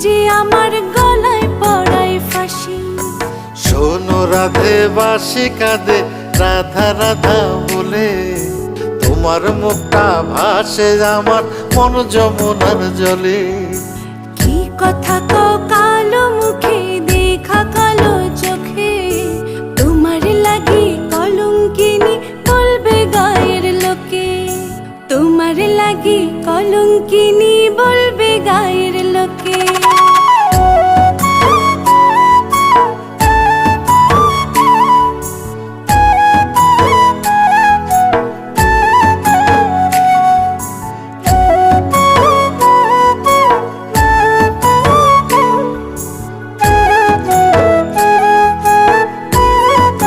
যে আমার গলায় পড়ায় ফাঁসি। শোনো রাধে বাঁশি কাঁদে রাধা রাধা বলে, তোমার মুখটা ভাসে আমার মন যমুনার জলে। কি কথা কও কালো মুখে দেখা কালো চোখে, তোমার লাগি কলঙ্কিনী বলবে গায়ের লোকে। তোমার লাগি কলঙ্কিনী বলবে গায়ের লোকে।